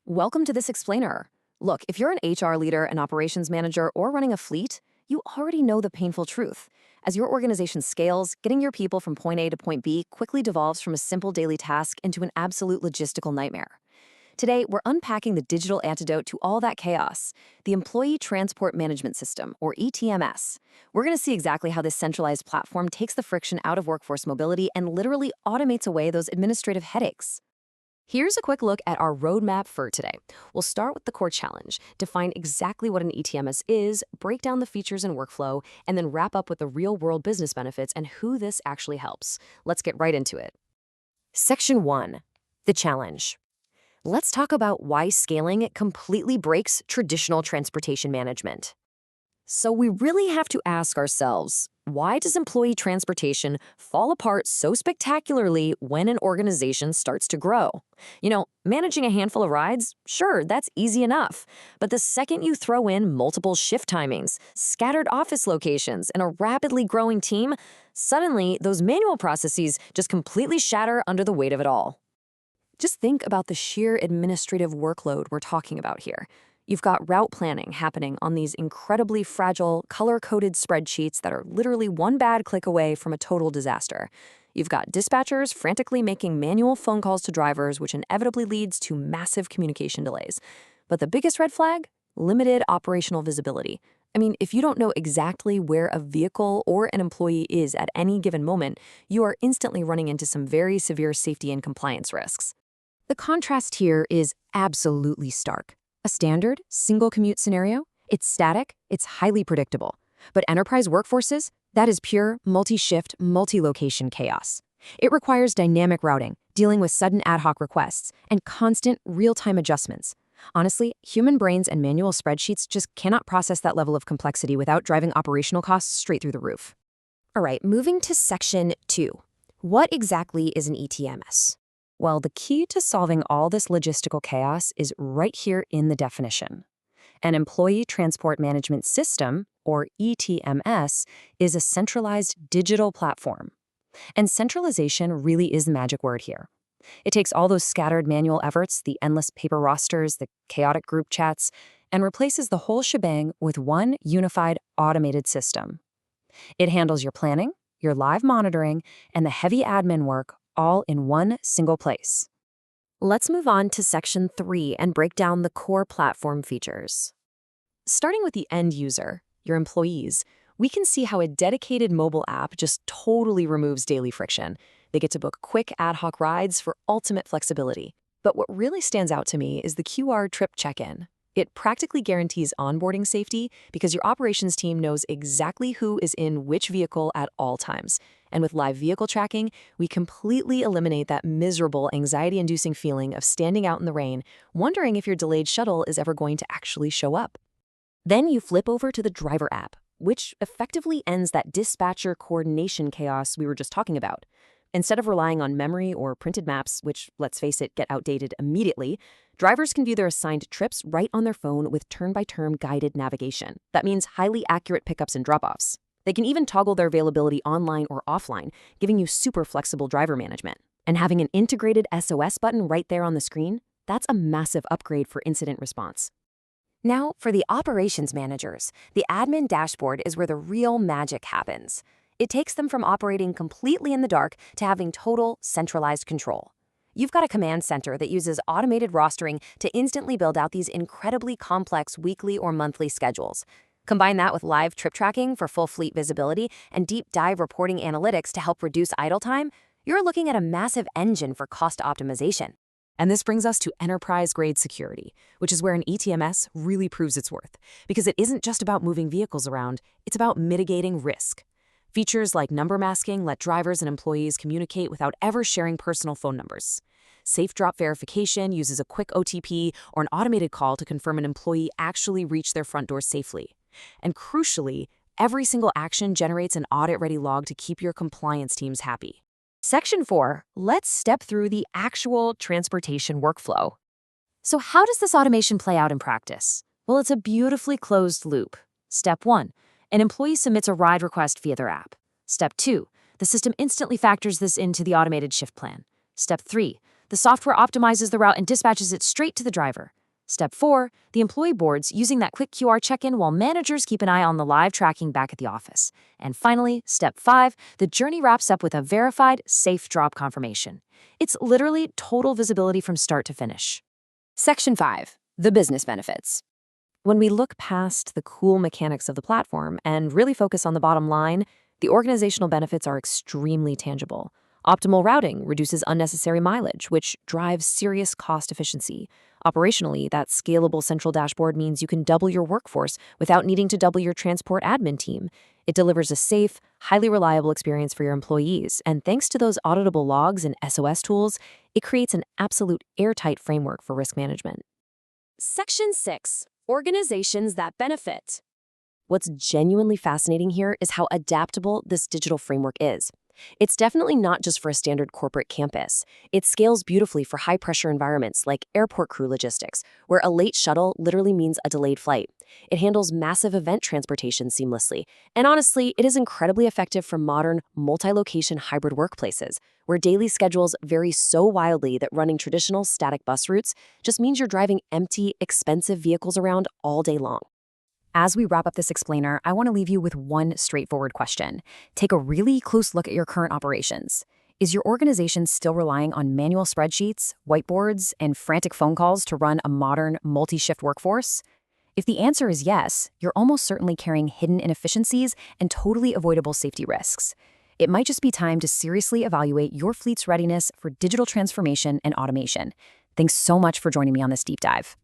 Welcome to this explainer. Look, if you're an HR leader, an operations manager, or running a fleet, you already know the painful truth. As your organization scales, getting your people from point A to point B quickly devolves from a simple daily task into an absolute logistical nightmare. Today, we're unpacking the digital antidote to all that chaos, the Employee Transport Management System, or ETMS. We're going to see exactly how this centralized platform takes the friction out of workforce mobility and literally automates away those administrative headaches. Here's a quick look at our roadmap for today. We'll start with the core challenge, define exactly what an ETMS is, break down the features and workflow, and then wrap up with the real-world business benefits and who this actually helps. Let's get right into it. Section 1. The challenge. Let's talk about why scaling completely breaks traditional transportation management. So we really have to ask ourselves, why does employee transportation fall apart so spectacularly when an organization starts to grow? Managing a handful of rides, sure, that's easy enough. But the second you throw in multiple shift timings, scattered office locations, and a rapidly growing team, suddenly those manual processes just completely shatter under the weight of it all. Just think about the sheer administrative workload we're talking about here. You've got route planning happening on these incredibly fragile, color-coded spreadsheets that are literally one bad click away from a total disaster. You've got dispatchers frantically making manual phone calls to drivers, which inevitably leads to massive communication delays. But the biggest red flag? Limited operational visibility. If you don't know exactly where a vehicle or an employee is at any given moment, you are instantly running into some very severe safety and compliance risks. The contrast here is absolutely stark. A standard, single commute scenario, it's static, it's highly predictable. But enterprise workforces, that is pure, multi-shift, multi-location chaos. It requires dynamic routing, dealing with sudden ad hoc requests, and constant, real-time adjustments. Honestly, human brains and manual spreadsheets just cannot process that level of complexity without driving operational costs straight through the roof. All right, moving to Section 2. What exactly is an ETMS? Well, the key to solving all this logistical chaos is right here in the definition. An Employee Transport Management System, or ETMS, is a centralized digital platform. And centralization really is the magic word here. It takes all those scattered manual efforts, the endless paper rosters, the chaotic group chats, and replaces the whole shebang with one unified automated system. It handles your planning, your live monitoring, and the heavy admin work all in one single place. Let's move on to Section 3 and break down the core platform features. Starting with the end user, your employees, we can see how a dedicated mobile app just totally removes daily friction. They get to book quick ad hoc rides for ultimate flexibility. But what really stands out to me is the QR trip check-in. It practically guarantees onboarding safety because your operations team knows exactly who is in which vehicle at all times. And with live vehicle tracking, we completely eliminate that miserable, anxiety-inducing feeling of standing out in the rain, wondering if your delayed shuttle is ever going to actually show up. Then you flip over to the driver app, which effectively ends that dispatcher coordination chaos we were just talking about. Instead of relying on memory or printed maps, which, let's face it, get outdated immediately, drivers can view their assigned trips right on their phone with turn-by-turn guided navigation. That means highly accurate pickups and drop-offs. They can even toggle their availability online or offline, giving you super flexible driver management. And having an integrated SOS button right there on the screen, that's a massive upgrade for incident response. Now, for the operations managers, the admin dashboard is where the real magic happens. It takes them from operating completely in the dark to having total centralized control. You've got a command center that uses automated rostering to instantly build out these incredibly complex weekly or monthly schedules. Combine that with live trip tracking for full fleet visibility and deep dive reporting analytics to help reduce idle time, you're looking at a massive engine for cost optimization. And this brings us to enterprise-grade security, which is where an ETMS really proves its worth, because it isn't just about moving vehicles around, it's about mitigating risk. Features like number masking let drivers and employees communicate without ever sharing personal phone numbers. Safe drop verification uses a quick OTP or an automated call to confirm an employee actually reached their front door safely. And crucially, every single action generates an audit-ready log to keep your compliance teams happy. Section 4, let's step through the actual transportation workflow. So how does this automation play out in practice? Well, it's a beautifully closed loop. Step 1, an employee submits a ride request via their app. Step 2, the system instantly factors this into the automated shift plan. Step 3, the software optimizes the route and dispatches it straight to the driver. Step 4, the employee boards using that quick QR check-in while managers keep an eye on the live tracking back at the office. And finally, step 5, the journey wraps up with a verified, safe drop confirmation. It's literally total visibility from start to finish. Section 5. The business benefits. When we look past the cool mechanics of the platform and really focus on the bottom line, the organizational benefits are extremely tangible. Optimal routing reduces unnecessary mileage, which drives serious cost efficiency. Operationally, that scalable central dashboard means you can double your workforce without needing to double your transport admin team. It delivers a safe, highly reliable experience for your employees, and thanks to those auditable logs and SOS tools, it creates an absolute airtight framework for risk management. Section 6. Organizations that benefit. What's genuinely fascinating here is how adaptable this digital framework is. It's definitely not just for a standard corporate campus. It scales beautifully for high-pressure environments like airport crew logistics, where a late shuttle literally means a delayed flight. It handles massive event transportation seamlessly. And honestly, it is incredibly effective for modern, multi-location hybrid workplaces, where daily schedules vary so wildly that running traditional static bus routes just means you're driving empty, expensive vehicles around all day long. As we wrap up this explainer, I want to leave you with one straightforward question. Take a really close look at your current operations. Is your organization still relying on manual spreadsheets, whiteboards, and frantic phone calls to run a modern, multi-shift workforce? If the answer is yes, you're almost certainly carrying hidden inefficiencies and totally avoidable safety risks. It might just be time to seriously evaluate your fleet's readiness for digital transformation and automation. Thanks so much for joining me on this deep dive.